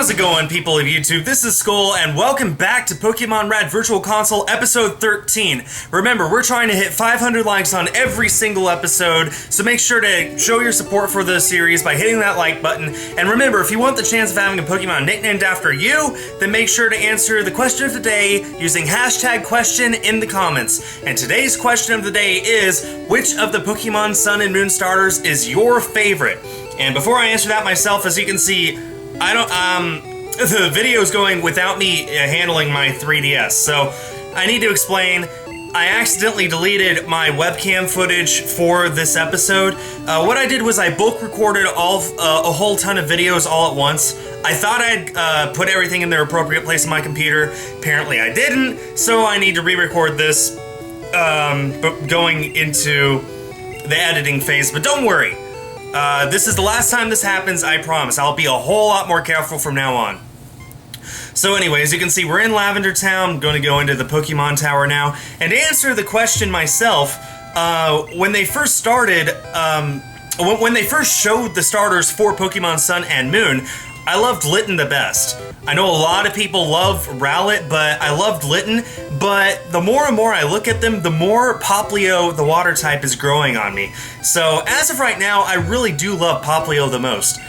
How's it going, people of YouTube? This is Skul, and welcome back to Pokemon Red Virtual Console Episode 13. Remember, we're trying to hit 500 likes on every single episode, so make sure to show your support for the series by hitting that like button. And remember, if you want the chance of having a Pokemon nicknamed after you, then make sure to answer the question of the day using hashtag question in the comments. And today's question of the day is, which of the Pokemon Sun and Moon starters is your favorite? And before I answer that myself, as you can see, the video's going without me handling my 3DS, so I need to explain. I accidentally deleted my webcam footage for this episode. What I did was I bulk recorded a whole ton of videos all at once. I thought I'd put everything in their appropriate place on my computer. Apparently I didn't, so I need to re-record this going into the editing phase, but don't worry. This is the last time this happens, I promise. I'll be a whole lot more careful from now on. So anyway, as you can see, we're in Lavender Town. I'm going to go into the Pokemon Tower now. And to answer the question myself, when they first started, when they first showed the starters for Pokemon Sun and Moon, I loved Litten the best. I know a lot of people love Rowlet, but I loved Litten, but the more and more I look at them, the more Poplio, the water type, is growing on me. So as of right now, I really do love Poplio the most.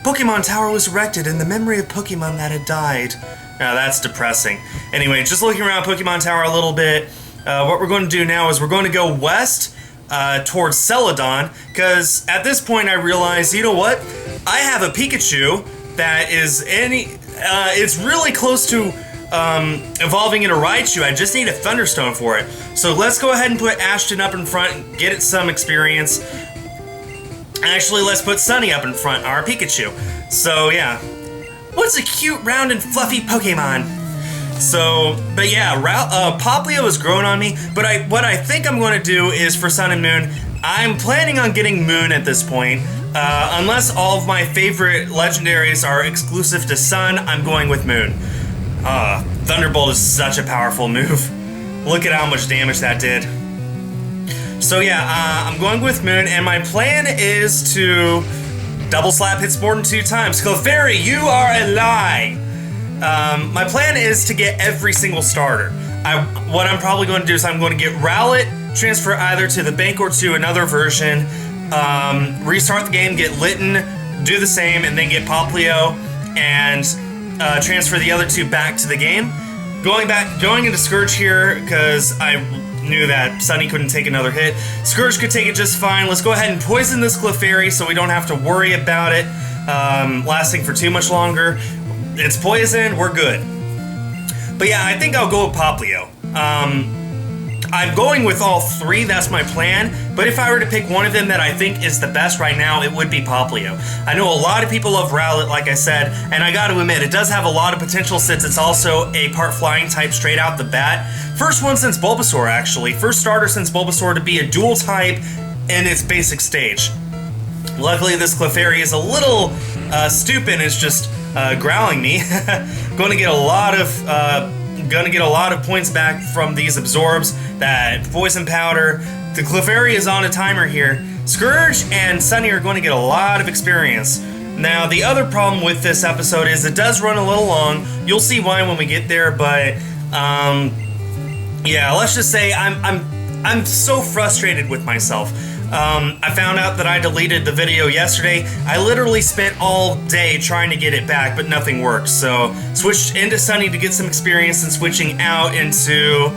Pokemon Tower was erected in the memory of Pokemon that had died. Now that's depressing. Anyway, just looking around Pokemon Tower a little bit, what we're going to do now is we're going to go west towards Celadon, because at this point I realize, you know what? I have a Pikachu that is it's really close to evolving into Raichu. I just need a Thunderstone for it. So let's go ahead and put Ashton up in front and get it some experience. Actually, let's put Sunny up in front, our Pikachu. So yeah, what's a cute, round, and fluffy Pokemon? So, but yeah, Poplio has grown on me, but what I think I'm going to do is for Sun and Moon, I'm planning on getting Moon at this point. Unless all of my favorite legendaries are exclusive to Sun, I'm going with Moon. Thunderbolt is such a powerful move. Look at how much damage that did. So yeah, I'm going with Moon, and my plan is to double slap hits more than 2 times. Clefairy, you are a lie! My plan is to get every single starter. What I'm probably going to do is I'm going to get Rowlet, transfer either to the bank or to another version, restart the game, get Litten, do the same, and then get Poplio, and transfer the other 2 back to the game. Going into Scourge here, because I knew that Sunny couldn't take another hit. Scourge could take it just fine. Let's go ahead and poison this Clefairy so we don't have to worry about it lasting for too much longer. It's poison, we're good. But yeah, I think I'll go with Poplio. I'm going with all 3, that's my plan, but if I were to pick one of them that I think is the best right now, it would be Poplio. I know a lot of people love Rowlet, like I said, and I gotta admit, it does have a lot of potential since it's also a part flying type straight out the bat. First one since Bulbasaur, actually. First starter since Bulbasaur to be a dual type in its basic stage. Luckily, this Clefairy is a little stupid and is just growling me. Gonna get a lot of points back from these absorbs, that poison powder. The Clefairy is on a timer here. Scourge and Sunny are going to get a lot of experience. Now, the other problem with this episode is it does run a little long. You'll see why when we get there, but yeah, let's just say I'm so frustrated with myself. I found out that I deleted the video yesterday. I literally spent all day trying to get it back, but nothing worked. So, switched into Sunny to get some experience and switching out into,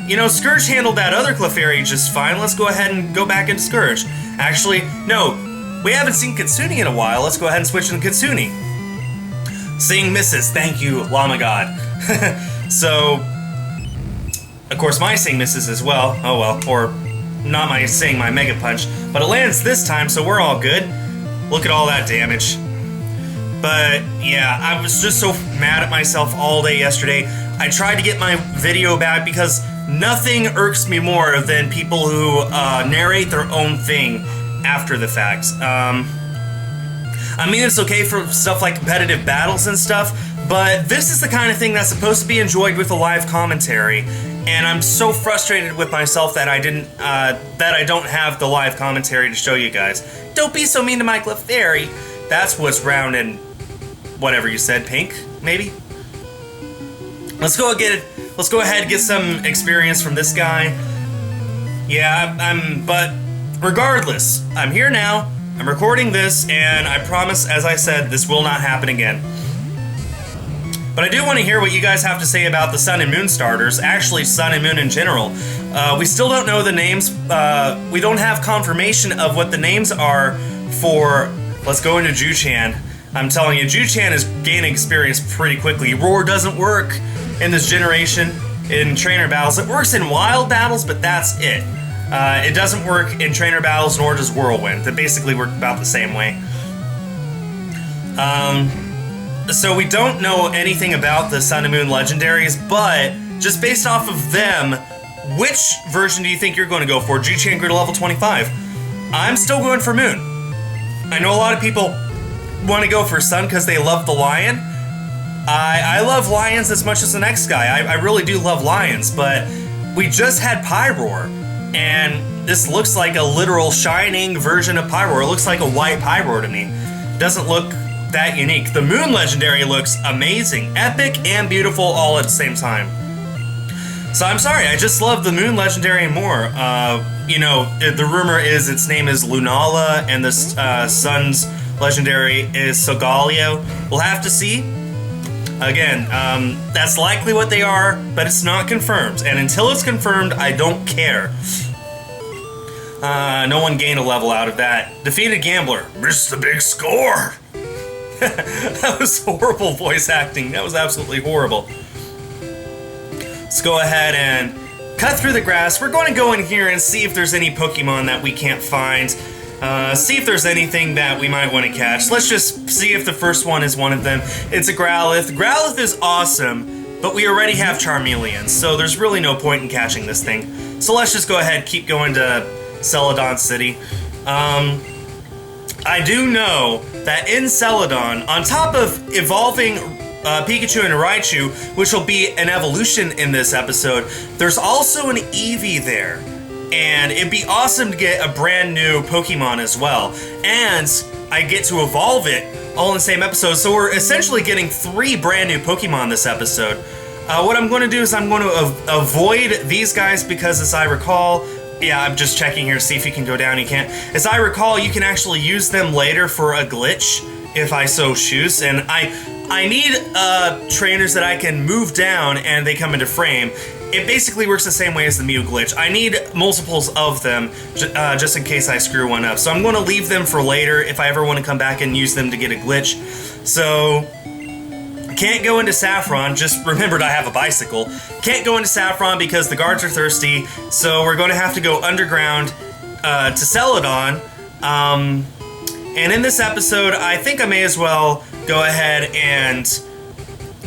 you know, Scourge handled that other Clefairy just fine. Let's go ahead and go back into Scourge. Actually, no, we haven't seen Kitsune in a while. Let's go ahead and switch into Kitsune. Seeing misses, thank you, Llama God. So, of course, my Sing misses as well. Oh well, or not my Sing, my Mega Punch. But it lands this time, so we're all good. Look at all that damage. But yeah, I was just so mad at myself all day yesterday. I tried to get my video back because nothing irks me more than people who narrate their own thing after the fact. I mean, it's okay for stuff like competitive battles and stuff, but this is the kind of thing that's supposed to be enjoyed with a live commentary. And I'm so frustrated with myself that I don't have the live commentary to show you guys. Don't be so mean to my Clefairy. That's what's round and whatever you said, pink, maybe? Let's go ahead and get some experience from this guy. Yeah, but regardless, I'm here now, I'm recording this, and I promise, as I said, this will not happen again. But I do want to hear what you guys have to say about the Sun and Moon starters, actually Sun and Moon in general. We still don't know the names, we don't have confirmation of what the names are for, let's go into Ju-chan. I'm telling you, Ju-chan is gaining experience pretty quickly. Roar doesn't work in this generation in trainer battles. It works in wild battles, but that's it. It doesn't work in trainer battles, nor does Whirlwind. They basically work about the same way. So we don't know anything about the Sun and Moon legendaries, but just based off of them, which version do you think you're going to go for? Ju-chan grew to level 25. I'm still going for Moon. I know a lot of people want to go for Sun because they love the lion. I love lions as much as the next guy. I really do love lions, but we just had Pyroar, and this looks like a literal shining version of Pyroar. It looks like a white Pyroar to me. It doesn't look that unique. The Moon legendary looks amazing, epic and beautiful all at the same time. So I'm sorry, I just love the Moon legendary more. You know, the rumor is its name is Lunala, and the Sun's legendary is Solgaleo. We'll have to see. Again, that's likely what they are, but it's not confirmed. And until it's confirmed, I don't care. No one gained a level out of that. Defeated Gambler. Missed the big score. That was horrible voice acting. That was absolutely horrible. Let's go ahead and cut through the grass. We're going to go in here and see if there's any Pokemon that we can't find. See if there's anything that we might want to catch. Let's just see if the first one is one of them. It's a Growlithe. Growlithe is awesome, but we already have Charmeleon, so there's really no point in catching this thing. So let's just go ahead and keep going to Celadon City. I do know that in Celadon, on top of evolving Pikachu and Raichu, which will be an evolution in this episode, there's also an Eevee there. And it'd be awesome to get a brand new Pokemon as well. And I get to evolve it all in the same episode. So we're essentially getting 3 brand new Pokemon this episode. What I'm going to do is I'm going to avoid these guys because, as I recall, yeah, I'm just checking here to see if you can go down. You can't. As I recall, you can actually use them later for a glitch if I so choose. And I need trainers that I can move down and they come into frame. It basically works the same way as the Mew glitch. I need multiples of them just in case I screw one up. So I'm going to leave them for later if I ever want to come back and use them to get a glitch. So can't go into Saffron. Just remembered I have a bicycle. Can't go into Saffron because the guards are thirsty. So we're going to have to go underground to Celadon. And in this episode, I think I may as well go ahead and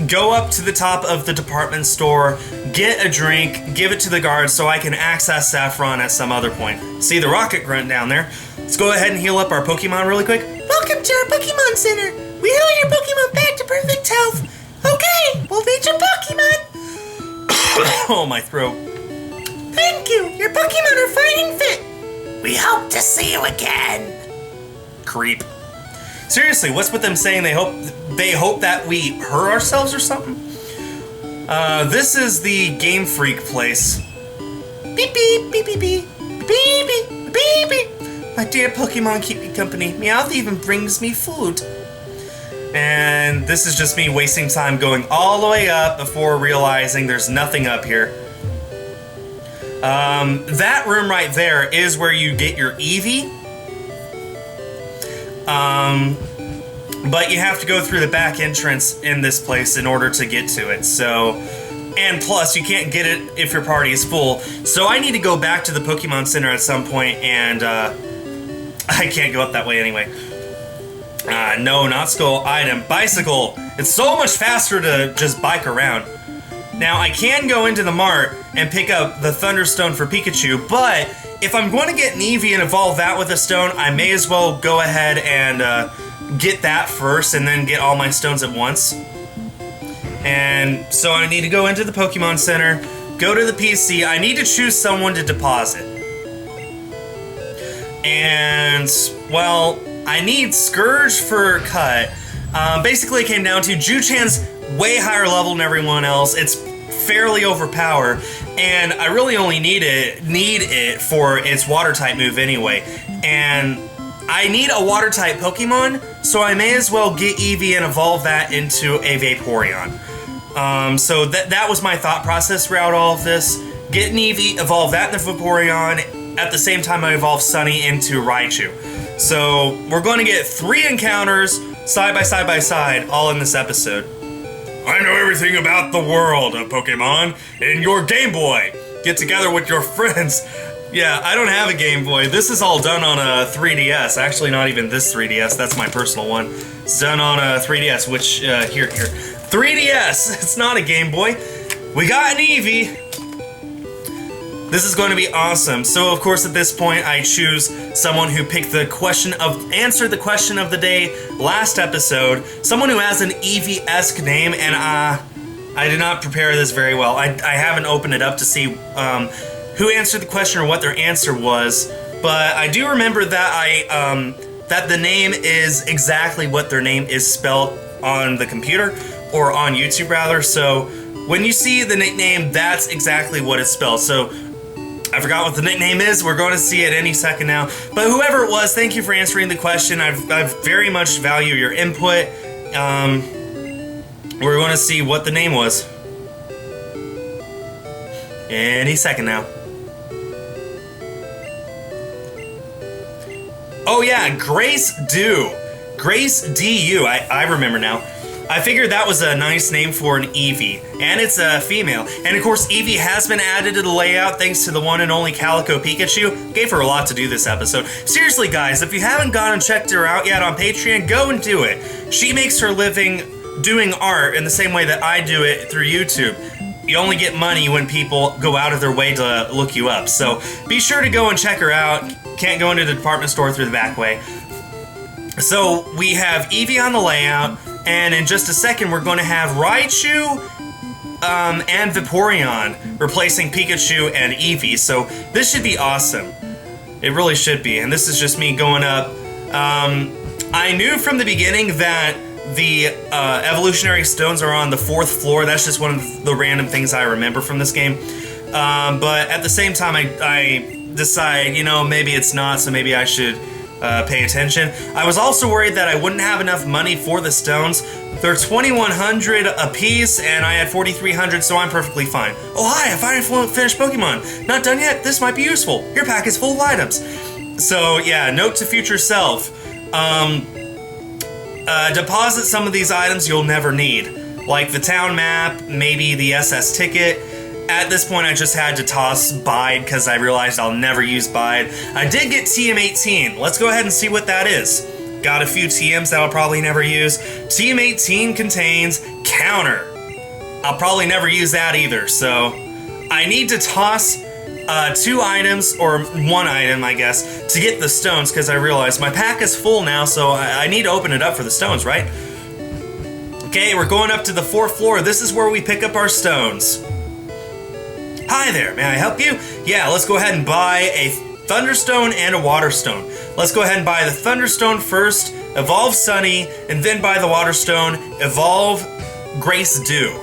go up to the top of the department store, get a drink, give it to the guards so I can access Saffron at some other point. See the rocket grunt down there? Let's go ahead and heal up our Pokemon really quick. Welcome to our Pokemon Center. We heal your Pokemon back to perfect health. Okay, we'll feed your Pokemon. Oh, my throat. Thank you. Your Pokemon are fine and fit. We hope to see you again. Creep. Seriously, what's with them saying they hope that we hurt ourselves or something? This is the Game Freak place. Beep beep, beep beep beep, beep beep, beep beep. My dear Pokemon keep me company. Meowth even brings me food. And this is just me wasting time going all the way up before realizing there's nothing up here. That room right there is where you get your Eevee. But you have to go through the back entrance in this place in order to get to it, so... And plus, you can't get it if your party is full. So I need to go back to the Pokemon Center at some point, and, I can't go up that way anyway. No, not Skul. Item. Bicycle. It's so much faster to just bike around. Now, I can go into the mart and pick up the Thunderstone for Pikachu, but if I'm going to get an Eevee and evolve that with a stone, I may as well go ahead and get that first and then get all my stones at once. And so I need to go into the Pokemon Center, go to the PC. I need to choose someone to deposit. And, well, I need Scourge for Cut. Basically, it came down to Ju-Chan's way higher level than everyone else. It's fairly overpowered, and I really only need it for its water type move anyway. And I need a water type Pokemon, so I may as well get Eevee and evolve that into a Vaporeon. So that was my thought process throughout all of this. Get an Eevee, evolve that into Vaporeon. At the same time, I evolve Sunny into Raichu. So we're going to get 3 encounters side by side, all in this episode. I know everything about the world of Pokemon in your Game Boy. Get together with your friends. Yeah, I don't have a Game Boy. This is all done on a 3DS. Actually, not even this 3DS. That's my personal one. It's done on a 3DS, which, here. 3DS! It's not a Game Boy. We got an Eevee. This is going to be awesome. So, of course, at this point, I choose someone who picked answered the question of the day last episode. Someone who has an Eevee-esque name, and I did not prepare this very well. I haven't opened it up to see who answered the question or what their answer was, but I do remember that that the name is exactly what their name is spelled on the computer, or on YouTube rather. So when you see the nickname, that's exactly what it's spelled. So I forgot what the nickname is. We're going to see it any second now. But whoever it was, thank you for answering the question. I very much value your input. We're going to see what the name was any second now. Oh yeah, Grace Du. Grace DU. I remember now. I figured that was a nice name for an Eevee, and it's a female. And of course, Eevee has been added to the layout thanks to the one and only Calico Pikachu. Gave her a lot to do this episode. Seriously, guys, if you haven't gone and checked her out yet on Patreon, go and do it. She makes her living doing art in the same way that I do it through YouTube. You only get money when people go out of their way to look you up. So be sure to go and check her out. Can't go into the department store through the back way. So we have Eevee on the layout. And in just a second, we're going to have Raichu and Vaporeon replacing Pikachu and Eevee. So this should be awesome. It really should be. And this is just me going up. I knew from the beginning that the evolutionary stones are on the 4th floor. That's just one of the random things I remember from this game. But at the same time, I decide, you know, maybe it's not, so maybe I should pay attention. I was also worried that I wouldn't have enough money for the stones. They're 2,100 a piece, and I had 4,300, so I'm perfectly fine. Oh hi, I finally finished Pokemon. Not done yet? This might be useful. Your pack is full of items. So yeah, note to future self. Deposit some of these items you'll never need. Like the town map, maybe the SS ticket. At this point, I just had to toss Bide because I realized I'll never use Bide. I did get TM18. Let's go ahead and see what that is. Got a few TMs that I'll probably never use. TM18 contains Counter. I'll probably never use that either, so I need to toss 2 items, or 1 item, I guess, to get the stones because I realized my pack is full now, so I need to open it up for the stones, right? Okay, we're going up to the 4th floor. This is where we pick up our stones. Hi there, may I help you? Yeah, let's go ahead and buy a Thunderstone and a Waterstone. Let's go ahead and buy the Thunderstone first, evolve Sunny, and then buy the Waterstone, evolve Grace Du.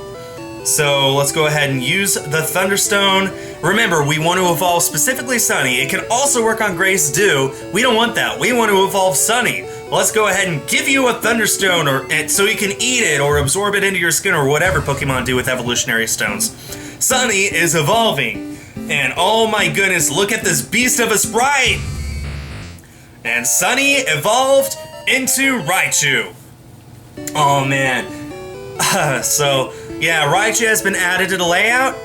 So let's go ahead and use the Thunderstone. Remember, we want to evolve specifically Sunny. It can also work on Grace Du. We don't want that. We want to evolve Sunny. Let's go ahead and give you a Thunderstone so you can eat it or absorb it into your skin or whatever Pokemon do with evolutionary stones. Sunny is evolving. And oh my goodness, look at this beast of a sprite! And Sunny evolved into Raichu. Oh man. So, yeah, Raichu has been added to the layout.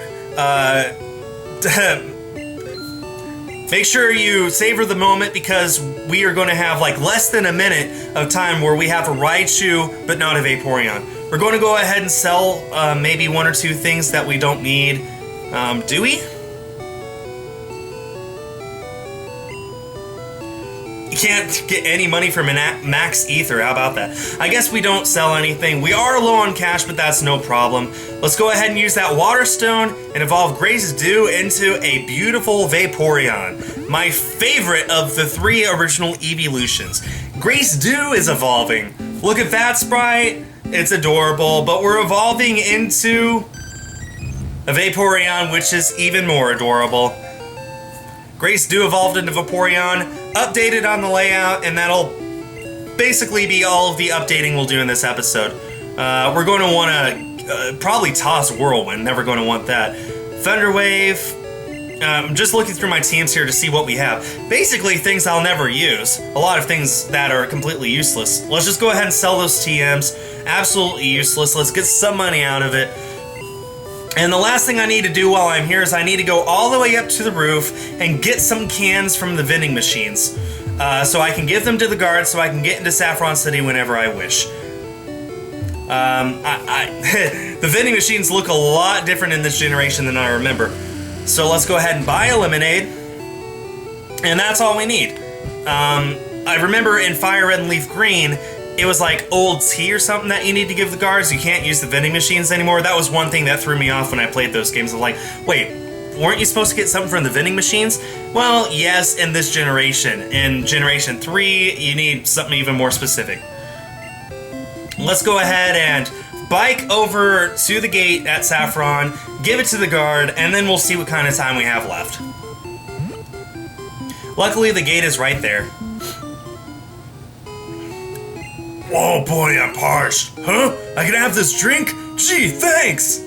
Make sure you savor the moment because we are going to have like less than a minute of time where we have a Raichu but not a Vaporeon. We're going to go ahead and sell maybe 1 or 2 things that we don't need. Do we? You can't get any money from max ether. How about that? I guess we don't sell anything. We are low on cash, but that's no problem. Let's go ahead and use that Waterstone and evolve Grace Du into a beautiful Vaporeon. My favorite of the 3 original evolutions. Grace Du is evolving. Look at that Sprite. It's adorable, but we're evolving into a Vaporeon, which is even more adorable. Grace Dew evolved into Vaporeon, updated on the layout, and that'll basically be all of the updating we'll do in this episode. We're going to want to probably toss Whirlwind, never going to want that. Thunder Wave. I'm just looking through my teams here to see what we have. Basically, things I'll never use. A lot of things that are completely useless. Let's just go ahead and sell those TMs. Absolutely useless. Let's get some money out of it. And the last thing I need to do while I'm here is I need to go all the way up to the roof and get some cans from the vending machines. So I can give them to the guards so I can get into Saffron City whenever I wish. The vending machines look a lot different in this generation than I remember. So let's go ahead and buy a lemonade. And that's all we need. I remember in Fire Red and Leaf Green, it was like old tea or something that you need to give the guards. You can't use the vending machines anymore. That was one thing that threw me off when I played those games. I was like, wait, weren't you supposed to get something from the vending machines? Well, yes, in this generation. In Generation 3, you need something even more specific. Let's go ahead and bike over to the gate at Saffron, give it to the guard, and then we'll see what kind of time we have left. Luckily, the gate is right there. Whoa, boy, I'm parched. Huh? I can have this drink? Gee, thanks!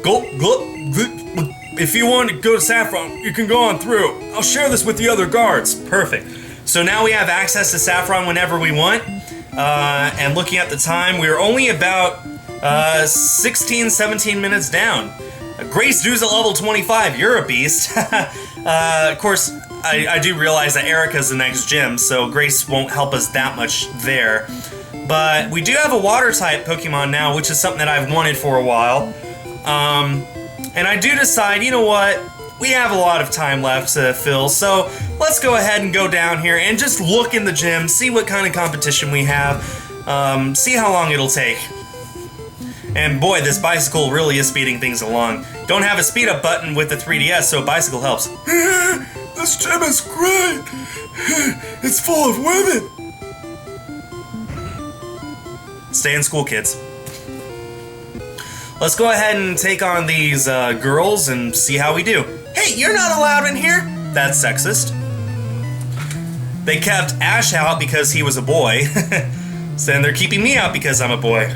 Gulp, gulp, gulp. If you want to go to Saffron, you can go on through. I'll share this with the other guards. Perfect. So now we have access to Saffron whenever we want. And looking at the time, we're only about 16, 17 minutes down. Grace Dew's at level 25. You're a beast. Of course, I do realize that Erica's the next gym, so Grace won't help us that much there. But we do have a water-type Pokemon now, which is something that I've wanted for a while. And I do decide, you know what? We have a lot of time left to fill, so let's go ahead and go down here and just look in the gym, see what kind of competition we have, see how long it'll take. And boy, this bicycle really is speeding things along. Don't have a speed up button with the 3DS, so a bicycle helps. This gym is great! It's full of women! Stay in school, kids. Let's go ahead and take on these girls and see how we do. Hey, you're not allowed in here! That's sexist. They kept Ash out because he was a boy. So then they're keeping me out because I'm a boy.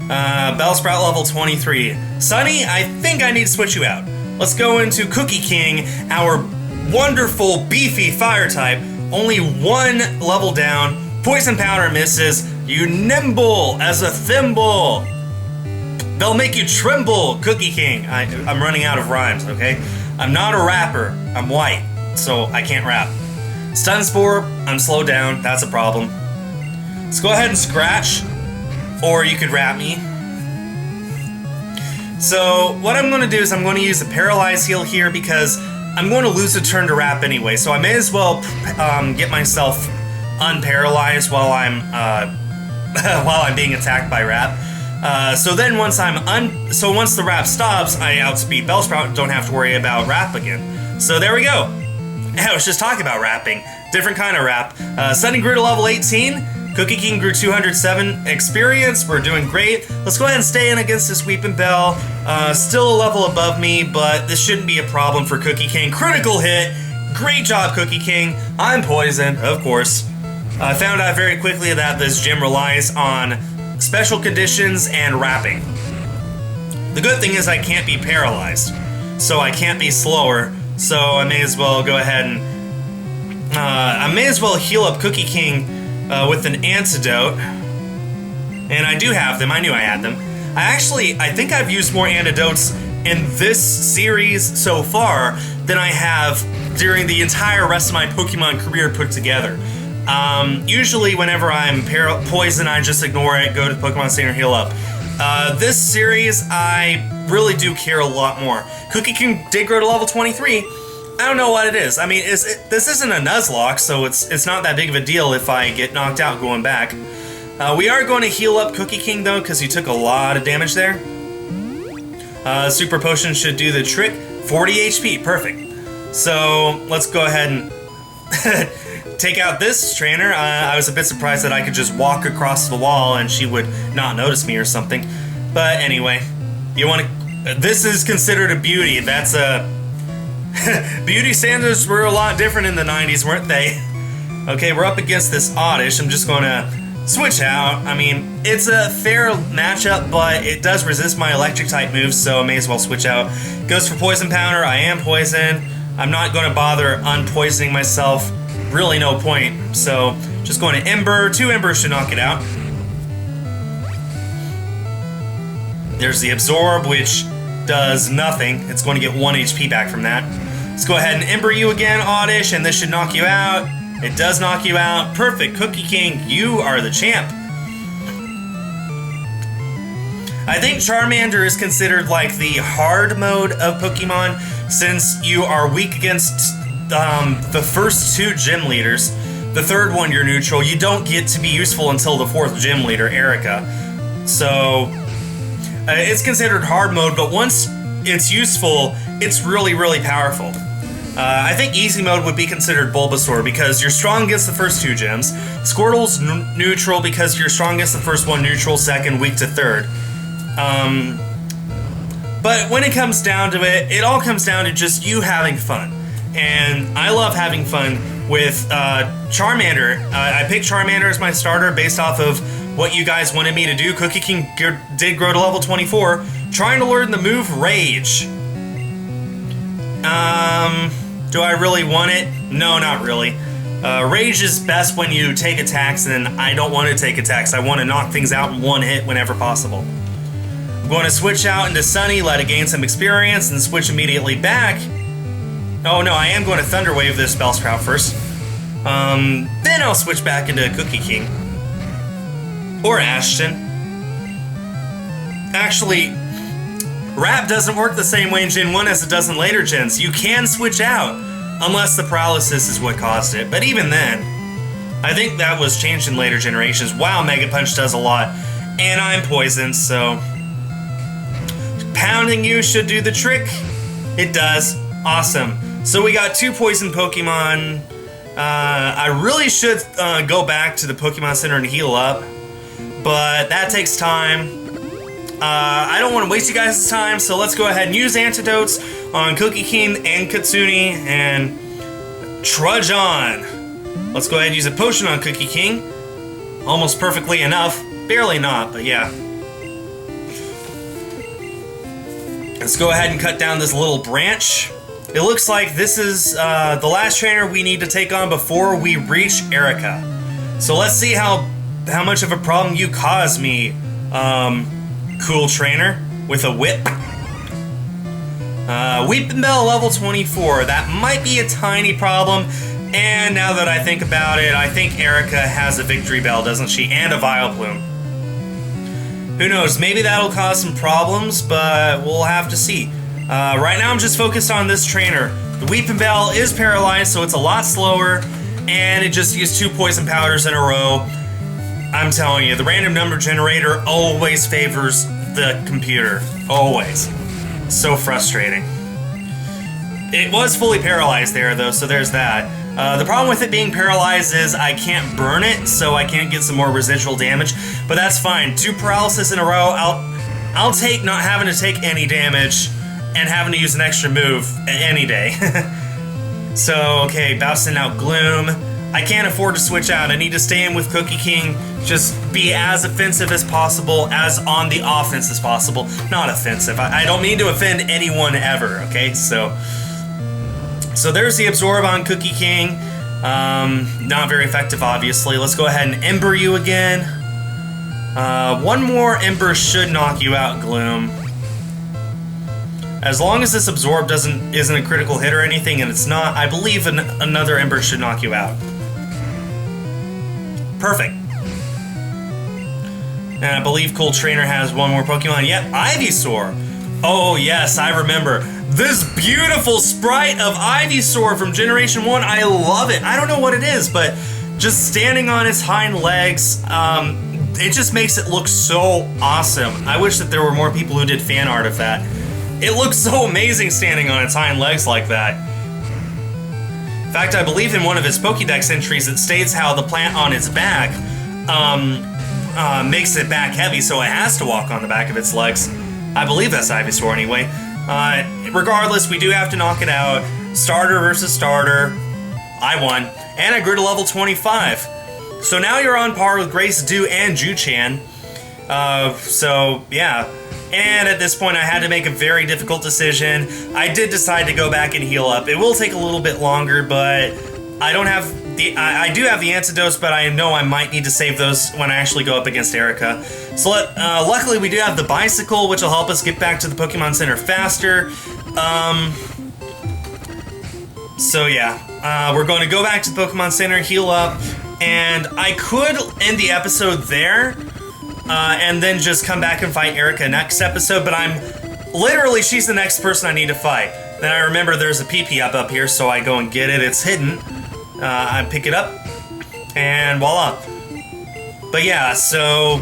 Bellsprout level 23. Sunny, I think I need to switch you out. Let's go into Cookie King, our wonderful, beefy fire type. Only one level down. Poison Powder misses. You nimble as a thimble. They'll make you tremble, Cookie King. I'm running out of rhymes, okay? I'm not a rapper. I'm white, so I can't rap. Stun Spore, I'm slowed down. That's a problem. Let's go ahead and scratch, or you could rap me. So what I'm going to do is I'm going to use the Paralyze Heal here because I'm going to lose a turn to rap anyway, so I may as well get myself unparalyzed while I'm while I'm being attacked by Rap. So then once once the Rap stops, I outspeed Bellsprout and don't have to worry about Rap again. So there we go. I was just talking about rapping. Different kind of rap. Sunny grew to level 18. Cookie King grew 207 experience. We're doing great. Let's go ahead and stay in against this Weeping Bell. Still a level above me, but this shouldn't be a problem for Cookie King. Critical hit. Great job, Cookie King. I'm poisoned, of course. I found out very quickly that this gym relies on special conditions and rapping. The good thing is I can't be paralyzed, so I can't be slower, so I may as well go ahead and I may as well heal up Cookie King with an antidote. And I do have them. I knew I had them. I think I've used more antidotes in this series so far than I have during the entire rest of my Pokemon career put together. Usually whenever I'm poisoned, I just ignore it, go to Pokemon Center, heal up. This series, I really do care a lot more. Cookie King did grow to level 23. I don't know what it is. I mean, this isn't a Nuzlocke, so it's not that big of a deal if I get knocked out going back. We are going to heal up Cookie King, though, because he took a lot of damage there. Super Potion should do the trick. 40 HP, perfect. So, let's go ahead and take out this trainer. I was a bit surprised that I could just walk across the wall and she would not notice me or something. But anyway, you want to... This is considered a beauty. That's a... Beauty standards were a lot different in the 90s, weren't they? Okay, we're up against this Oddish. I'm just going to switch out. I mean, it's a fair matchup, but it does resist my electric type moves, so I may as well switch out. Goes for Poison Powder. I am poisoned. I'm not going to bother unpoisoning myself. Really no point. So, just going to Ember. 2 Embers should knock it out. There's the Absorb, which does nothing. It's going to get 1 HP back from that. Let's go ahead and Ember you again, Oddish, and this should knock you out. It does knock you out. Perfect. Cookie King, you are the champ. I think Charmander is considered like the hard mode of Pokemon, since you are weak against the first 2 gym leaders. The third one you're neutral. You don't get to be useful until the 4th gym leader, Erica. So it's considered hard mode, but once it's useful, it's really, really powerful. I think easy mode would be considered Bulbasaur because you're strong against the first 2 gyms. Squirtle's neutral because you're strong against the first one, neutral second, weak to third. But when it comes down to it, it all comes down to just you having fun. And I love having fun with Charmander. I picked Charmander as my starter based off of what you guys wanted me to do. Cookie King did grow to level 24, trying to learn the move Rage. Do I really want it? No, not really. Rage is best when you take attacks, and I don't want to take attacks. I want to knock things out in 1 hit whenever possible. I'm going to switch out into Sunny, let it gain some experience, and switch immediately back. Oh no, I am going to Thunder Wave this Bellsprout first. Then I'll switch back into Cookie King. Or Ashton. Actually, Wrap doesn't work the same way in Gen 1 as it does in later gens. You can switch out, unless the paralysis is what caused it. But even then, I think that was changed in later generations. Wow, Mega Punch does a lot. And I'm poisoned, so... Pounding you should do the trick. It does. Awesome. So we got 2 poison Pokemon. I really should go back to the Pokemon Center and heal up. But that takes time. I don't want to waste you guys' time, so let's go ahead and use antidotes on Cookie King and Katsuni and trudge on. Let's go ahead and use a potion on Cookie King. Almost perfectly enough. Barely not, but yeah. Let's go ahead and cut down this little branch. It looks like this is the last trainer we need to take on before we reach Erica. So let's see how much of a problem you cause me, cool trainer, with a whip. Weeping Bell level 24. That might be a tiny problem. And now that I think about it, I think Erica has a Victory Bell, doesn't she? And a Vileplume. Who knows? Maybe that'll cause some problems, but we'll have to see. Right now I'm just focused on this trainer. The Weeping Bell is paralyzed, so it's a lot slower, and it just used 2 poison powders in a row. I'm telling you, the random number generator always favors the computer. Always. So frustrating. It was fully paralyzed there, though, so there's that. The problem with it being paralyzed is I can't burn it, so I can't get some more residual damage, but that's fine. 2 paralysis in a row, I'll take not having to take any damage and having to use an extra move any day. So, okay, bouncing out Gloom. I can't afford to switch out. I need to stay in with Cookie King. Just be as offensive as possible, as on the offense as possible. Not offensive. I don't mean to offend anyone ever, okay? So there's the Absorb on Cookie King. Not very effective, obviously. Let's go ahead and Ember you again. 1 more Ember should knock you out, Gloom. As long as this Absorb isn't a critical hit or anything, and it's not, I believe another Ember should knock you out. Perfect. And I believe Cool Trainer has 1 more Pokemon. Yep, Ivysaur. Oh yes, I remember. This beautiful sprite of Ivysaur from Generation 1, I love it. I don't know what it is, but just standing on its hind legs, it just makes it look so awesome. I wish that there were more people who did fan art of that. It looks so amazing standing on its hind legs like that. fact, I believe in one of his Pokédex entries it states how the plant on its back makes it back heavy, so it has to walk on the back of its legs. I believe that's Ivysaur anyway. Regardless, we do have to knock it out. Starter versus starter. I won. And I grew to level 25. So now you're on par with Grace Dew and Ju-Chan. So, yeah. And at this point, I had to make a very difficult decision. I did decide to go back and heal up. It will take a little bit longer, but I don't have the... I do have the antidotes, but I know I might need to save those when I actually go up against Erica. So, luckily, we do have the bicycle, which will help us get back to the Pokemon Center faster. So, yeah. We're going to go back to the Pokemon Center, heal up, and I could end the episode there, and then just come back and fight Erica next episode, but literally, she's the next person I need to fight. Then I remember there's a PP up here, so I go and get it. It's hidden. I pick it up, and voila. But yeah, so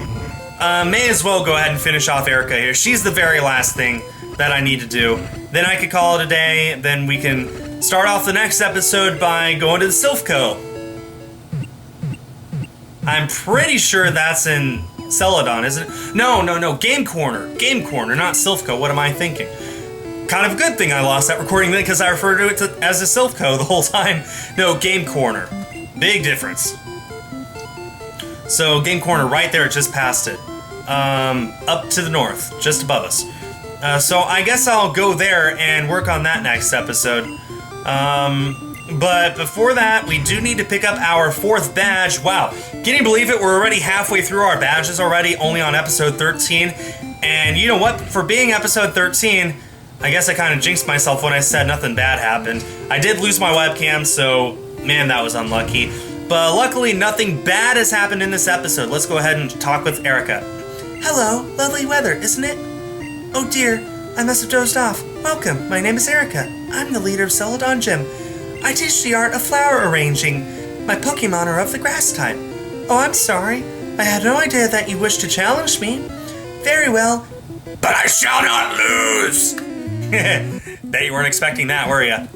may as well go ahead and finish off Erica here. She's the very last thing that I need to do. Then I could call it a day. Then we can start off the next episode by going to the Silphco. I'm pretty sure that's in Celadon, isn't it? No. Game Corner. Game Corner, not Silphco. What am I thinking? Kind of a good thing I lost that recording then, because I referred to it as a Silphco the whole time. No, Game Corner. Big difference. So, Game Corner right there, just past it. Up to the north, just above us. So, I guess I'll go there and work on that next episode. But before that, we do need to pick up our 4th badge. Wow, can you believe it? We're already halfway through our badges already, only on episode 13. And you know what? For being episode 13, I guess I kind of jinxed myself when I said nothing bad happened. I did lose my webcam, so man, that was unlucky. But luckily, nothing bad has happened in this episode. Let's go ahead and talk with Erica. Hello, lovely weather, isn't it? Oh dear, I must have dozed off. Welcome, my name is Erica. I'm the leader of Celadon Gym. I teach the art of flower arranging. My Pokemon are of the grass type. Oh, I'm sorry. I had no idea that you wished to challenge me. Very well. But I shall not lose! Bet you weren't expecting that, were ya?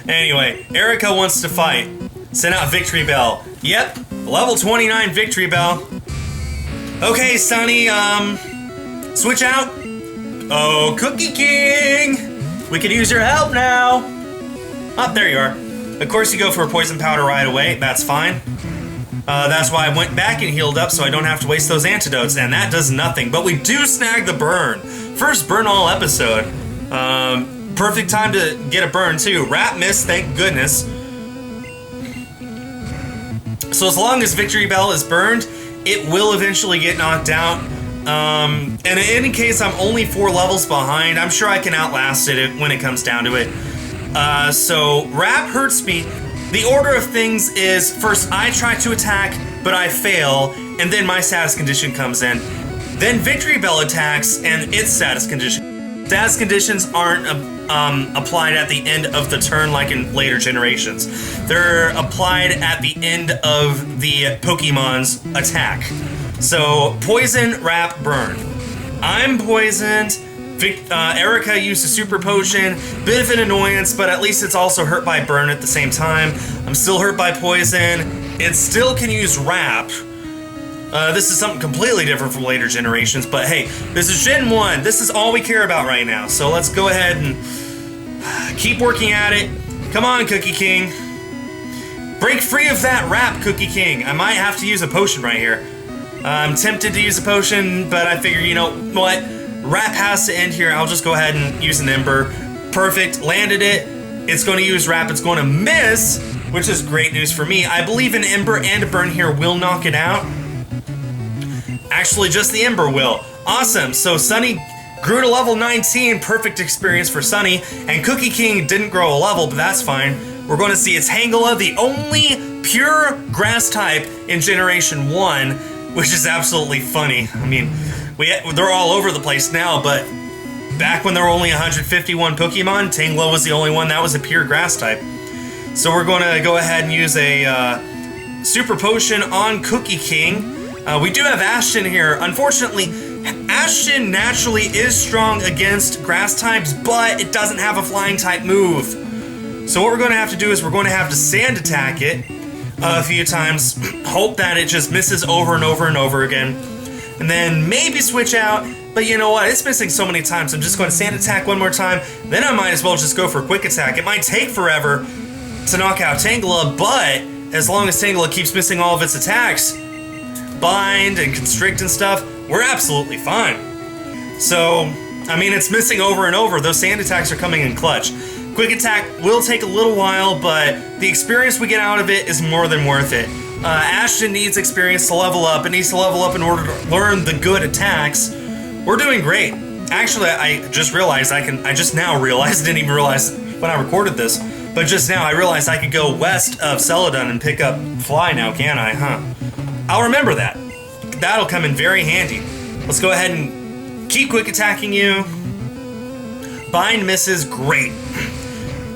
Anyway, Erica wants to fight. Send out Victory Bell. Yep, level 29 Victory Bell. Okay, Sunny, switch out. Oh, Cookie King! We could use your help now. Oh, there you are. Of course you go for a poison powder right away, that's fine. That's why I went back and healed up so I don't have to waste those antidotes, and that does nothing. But we do snag the burn. First burn all episode. Perfect time to get a burn too. Rat miss, thank goodness. So as long as Victory Bell is burned, it will eventually get knocked out. And in any case, I'm only 4 levels behind. I'm sure I can outlast it when it comes down to it. So Rap hurts me. The order of things is first I try to attack, but I fail, and then my status condition comes in. Then Victory Bell attacks, and its status condition. Status conditions aren't applied at the end of the turn like in later generations. They're applied at the end of the Pokemon's attack. So, Poison, Rap, Burn. I'm poisoned. Erica used a super potion, bit of an annoyance, but at least it's also hurt by burn at the same time. I'm still hurt by poison. It still can use Rap. This is something completely different from later generations, but hey, this is Gen 1. This is all we care about right now. So let's go ahead and keep working at it. Come on, Cookie King. Break free of that Rap, Cookie King. I might have to use a potion right here. I'm tempted to use a potion, but I figure, you know what? Rap has to end here. I'll just go ahead and use an Ember. Perfect. Landed it. It's going to use Rap. It's going to miss, which is great news for me. I believe an Ember and a Burn here will knock it out. Actually, just the Ember will. Awesome. So Sunny grew to level 19. Perfect experience for Sunny. And Cookie King didn't grow a level, but that's fine. We're going to see its Tangela, the only pure grass type in Generation 1, which is absolutely funny. I mean, they're all over the place now, but back when there were only 151 Pokemon, Tangela was the only one that was a pure grass type. So we're going to go ahead and use a Super Potion on Cookie King. We do have Ashton here. Unfortunately, Ashton naturally is strong against grass types, but it doesn't have a flying type move. So what we're going to have to do is we're going to have to sand attack it a few times, hope that it just misses over and over and over again, and then maybe switch out. But you know what? It's missing so many times. I'm just going to sand attack one more time. Then I might as well just go for quick attack. It might take forever to knock out Tangela, but as long as Tangela keeps missing all of its attacks, bind and constrict and stuff, we're absolutely fine. So, I mean, it's missing over and over. Those sand attacks are coming in clutch. Quick attack will take a little while, but the experience we get out of it is more than worth it. Ashton needs experience to level up. It needs to level up in order to learn the good attacks. We're doing great. Actually, I just realized I just now realized, didn't even realize when I recorded this, but just now I realized I could go west of Celadon and pick up Fly now, can't I, huh? I'll remember that. That'll come in very handy. Let's go ahead and keep quick attacking you. Bind misses, great.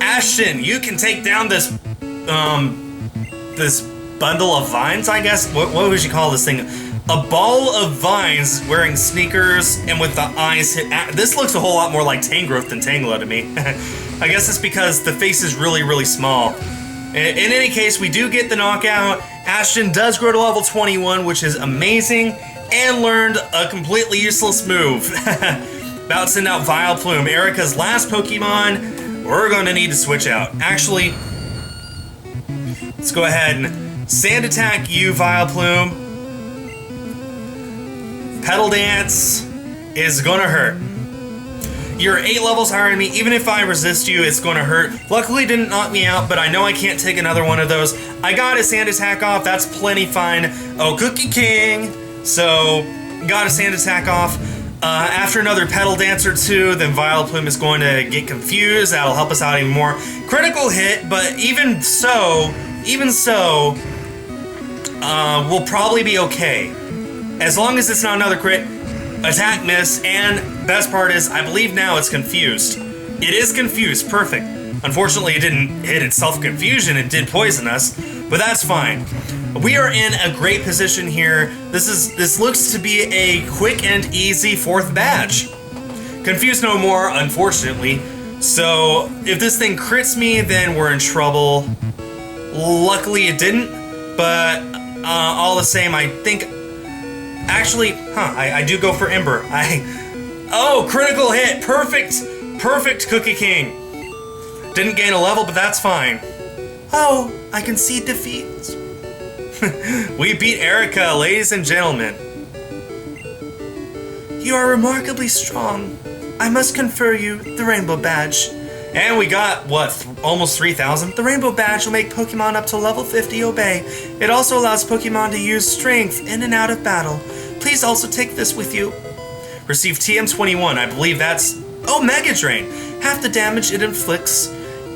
Ashton, you can take down this this bundle of vines, I guess? What would you call this thing? A ball of vines wearing sneakers and with the eyes hit. This looks a whole lot more like Tangrowth than Tangela to me. I guess it's because the face is really, really small. In any case, we do get the knockout. Ashton does grow to level 21, which is amazing, and learned a completely useless move. About to send out Vileplume, Erica's last Pokemon. We're going to need to switch out. Actually, let's go ahead and Sand Attack you, Vileplume. Petal Dance is gonna hurt. You're 8 levels higher than me. Even if I resist you, it's gonna hurt. Luckily, it didn't knock me out, but I know I can't take another one of those. I got a Sand Attack off. That's plenty fine. Oh, Cookie King. So, got a Sand Attack off. After another Petal Dance or two, then Vileplume is going to get confused. That'll help us out even more. Critical hit, but even so, we'll probably be okay. As long as it's not another crit, attack miss, and best part is, I believe now it's confused. It is confused, perfect. Unfortunately, it didn't hit its self-confusion, it did poison us, but that's fine. We are in a great position here. This looks to be a quick and easy 4th badge. Confused no more, unfortunately. So, if this thing crits me, then we're in trouble. Luckily it didn't, but all the same, I think... Actually, I do go for Ember. Oh, critical hit! Perfect Cookie King. Didn't gain a level, but that's fine. Oh, I concede defeat. We beat Erica, ladies and gentlemen. You are remarkably strong. I must confer you the Rainbow Badge. And we got, what, almost 3,000? The Rainbow Badge will make Pokemon up to level 50 obey. It also allows Pokemon to use Strength in and out of battle. Please also take this with you. Receive TM21, I believe that's... Oh, Mega Drain! Half the damage it inflicts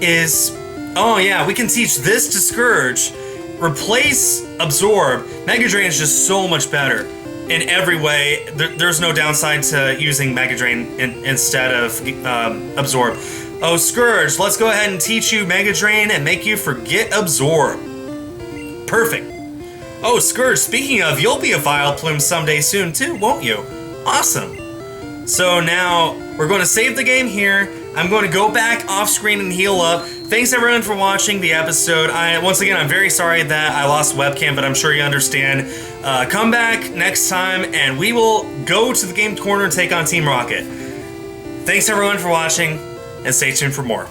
is... Oh yeah, we can teach this to Scourge. Replace Absorb. Mega Drain is just so much better. In every way, there's no downside to using Mega Drain instead of Absorb. Oh, Scourge, let's go ahead and teach you Mega Drain and make you forget Absorb. Perfect. Oh, Scourge, speaking of, you'll be a Vileplume someday soon too, won't you? Awesome. So now, we're going to save the game here. I'm going to go back off screen and heal up. Thanks everyone for watching the episode. Once again, I'm very sorry that I lost webcam, but I'm sure you understand. Come back next time, and we will go to the game corner and take on Team Rocket. Thanks everyone for watching, and stay tuned for more.